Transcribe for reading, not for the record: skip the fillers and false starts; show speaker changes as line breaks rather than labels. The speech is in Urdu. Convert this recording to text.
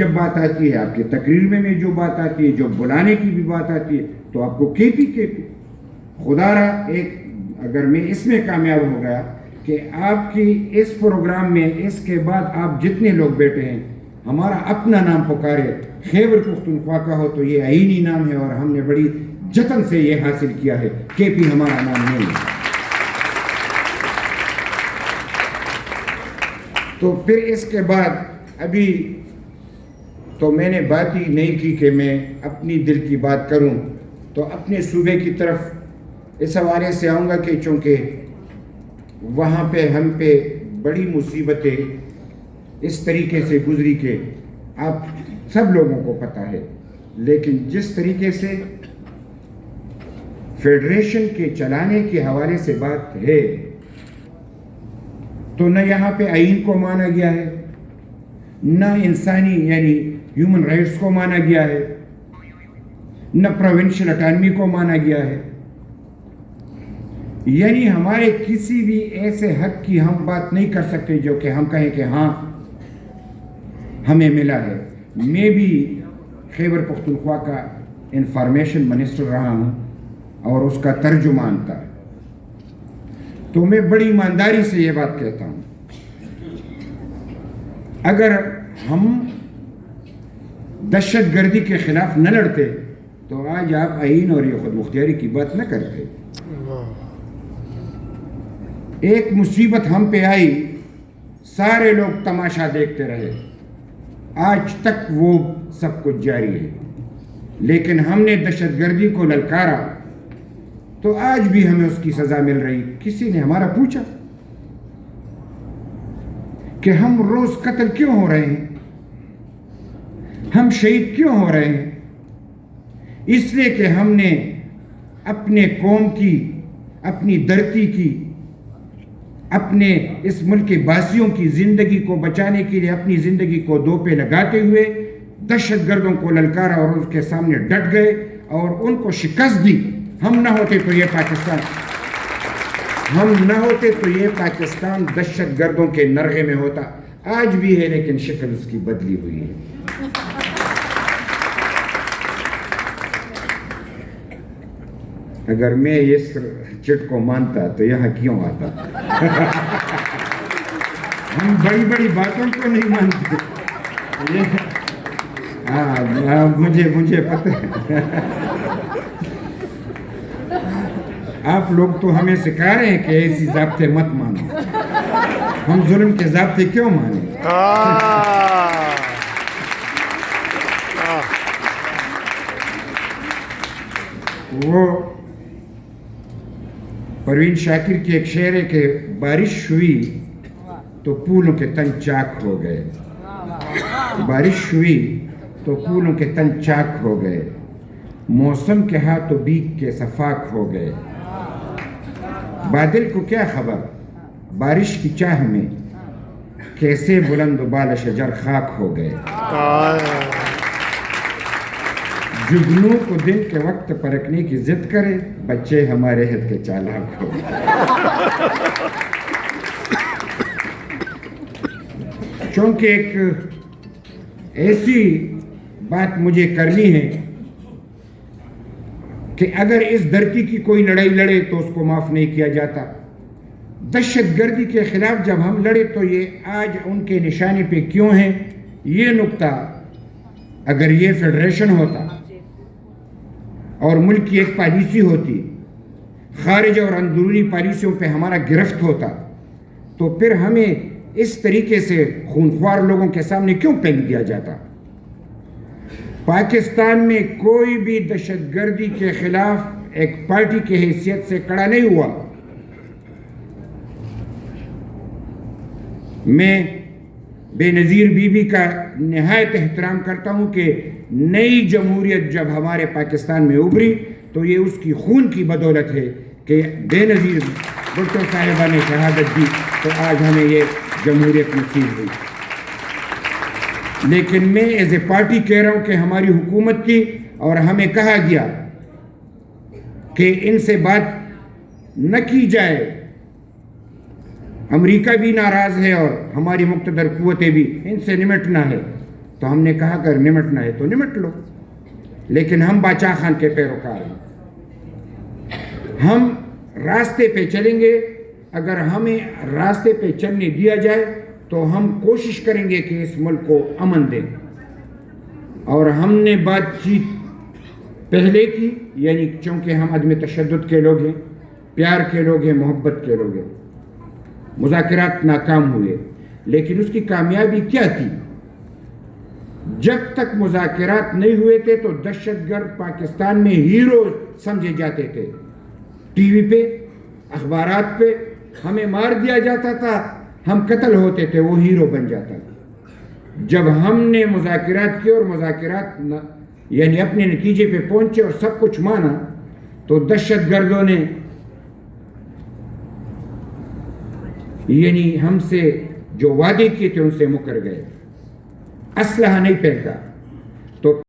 جب بات آتی ہے آپ کی تقریر میں جو بات آتی ہے، جو بلانے کی بھی بات آتی ہے، تو آپ کو کے پی خدا رہا ایک اگر میں اس میں کامیاب ہو گیا کہ آپ کی اس پروگرام میں اس کے بعد آپ جتنے لوگ بیٹھے ہیں ہمارا اپنا نام پکارے خیبر پختونخوا کا ہو تو یہ آئینی نام ہے، اور ہم نے بڑی جتن سے یہ حاصل کیا ہے۔ کے پی ہمارا نام نہیں ہے۔ تو پھر اس کے بعد ابھی تو میں نے بات ہی نہیں کی کہ میں اپنی دل کی بات کروں، تو اپنے صوبے کی طرف اس حوالے سے آؤں گا کہ چونکہ وہاں پہ ہم پہ بڑی مصیبتیں اس طریقے سے گزری کہ آپ سب لوگوں کو پتہ ہے، لیکن جس طریقے سے فیڈریشن کے چلانے کے حوالے سے بات ہے تو نہ یہاں پہ آئین کو مانا گیا ہے، نہ انسانی یعنی ہیومن رائٹس کو مانا گیا ہے، نہ پروونشل اٹانومی کو مانا گیا ہے، یعنی ہمارے کسی بھی ایسے حق کی ہم بات نہیں کر سکتے جو کہ ہم کہیں کہ ہاں ہمیں ملا ہے۔ میں بھی خیبر پختونخوا کا انفارمیشن منسٹر رہا ہوں اور اس کا ترجمان تھا، تو میں بڑی ایمانداری سے یہ بات کہتا ہوں، اگر ہم دہشت گردی کے خلاف نہ لڑتے تو آج آپ آئین اور یہ خود مختاری کی بات نہ کرتے۔ ایک مصیبت ہم پہ آئی، سارے لوگ تماشا دیکھتے رہے، آج تک وہ سب کچھ جاری ہے، لیکن ہم نے دہشت گردی کو للکارا تو آج بھی ہمیں اس کی سزا مل رہی۔ کسی نے ہمارا پوچھا کہ ہم روز قتل کیوں ہو رہے ہیں، ہم شہید کیوں ہو رہے ہیں؟ اس لیے کہ ہم نے اپنے قوم کی، اپنی دھرتی کی، اپنے اس ملک کے باسیوں کی زندگی کو بچانے کے لیے اپنی زندگی کو دو پہ لگاتے ہوئے دہشت گردوں کو للکارا اور اس کے سامنے ڈٹ گئے اور ان کو شکست دی۔ ہم نہ ہوتے تو یہ پاکستان دہشت گردوں کے نرغے میں ہوتا، آج بھی ہے لیکن شکل اس کی بدلی ہوئی ہے۔ اگر میں اس چٹ کو مانتا تو یہاں کیوں آتا؟ ہم بڑی بڑی باتوں کو نہیں مانتے۔ مجھے پتہ ہے آپ لوگ تو ہمیں سکھا رہے ہیں کہ ایسی ضابطے مت مانو، ہم ظلم کے ضابطے کیوں مانیں؟ وہ پروین شاکر کی ایک شعر ہے کہ بارش ہوئی تو پھولوں کے تن چاک ہو گئے، بارش ہوئی تو پھولوں کے تن چاک ہو گئے، موسم کے ہاتھوں بیگ کے صفاق ہو گئے، بادل کو کیا خبر بارش کی چاہ میں کیسے بلند و بال شجر خاک ہو گئے، جگنوں کو دن کے وقت پرکھنے کی ضد کرے، بچے ہمارے حد کے چالاک ہو گئے۔ چونکہ ایک ایسی بات مجھے کرنی ہے کہ اگر اس دھرتی کی کوئی لڑائی لڑے تو اس کو معاف نہیں کیا جاتا۔ دہشت گردی کے خلاف جب ہم لڑے تو یہ آج ان کے نشانے پہ کیوں ہیں، یہ نقطہ اگر یہ فیڈریشن ہوتا اور ملک کی ایک پالیسی ہوتی، خارج اور اندرونی پالیسیوں پہ ہمارا گرفت ہوتا، تو پھر ہمیں اس طریقے سے خونخوار لوگوں کے سامنے کیوں پھینک دیا جاتا؟ پاکستان میں کوئی بھی دہشت گردی کے خلاف ایک پارٹی کی حیثیت سے کھڑا نہیں ہوا۔ میں بے نظیر بی بی کا نہایت احترام کرتا ہوں کہ نئی جمہوریت جب ہمارے پاکستان میں ابھری تو یہ اس کی خون کی بدولت ہے کہ بے نظیر بھٹو صاحبہ نے شہادت دی تو آج ہمیں یہ جمہوریت نصیب ہوئی۔ لیکن میں ایز اے پارٹی کہہ رہا ہوں کہ ہماری حکومت کی اور ہمیں کہا گیا کہ ان سے بات نہ کی جائے، امریکہ بھی ناراض ہے اور ہماری مقتدر قوتیں بھی، ان سے نمٹنا ہے، تو ہم نے کہا اگر نمٹنا ہے تو نمٹ لو، لیکن ہم باچا خان کے پیروکار ہیں، ہم راستے پہ چلیں گے۔ اگر ہمیں راستے پہ چلنے دیا جائے تو ہم کوشش کریں گے کہ اس ملک کو امن دیں۔ اور ہم نے بات چیت پہلے کی، یعنی چونکہ ہم عدم تشدد کے لوگ ہیں، پیار کے لوگ ہیں، محبت کے لوگ ہیں۔ مذاکرات ناکام ہوئے، لیکن اس کی کامیابی کیا تھی؟ جب تک مذاکرات نہیں ہوئے تھے تو دہشت گرد پاکستان میں ہیرو سمجھے جاتے تھے۔ ٹی وی پہ، اخبارات پہ ہمیں مار دیا جاتا تھا، ہم قتل ہوتے تھے، وہ ہیرو بن جاتا تھا۔ جب ہم نے مذاکرات کیے اور مذاکرات یعنی اپنے نتیجے پہ پہنچے اور سب کچھ مانا، تو دہشت گردوں نے یعنی ہم سے جو وعدے کیے تھے ان سے مکر گئے، اسلحہ نہیں پھینکا۔ تو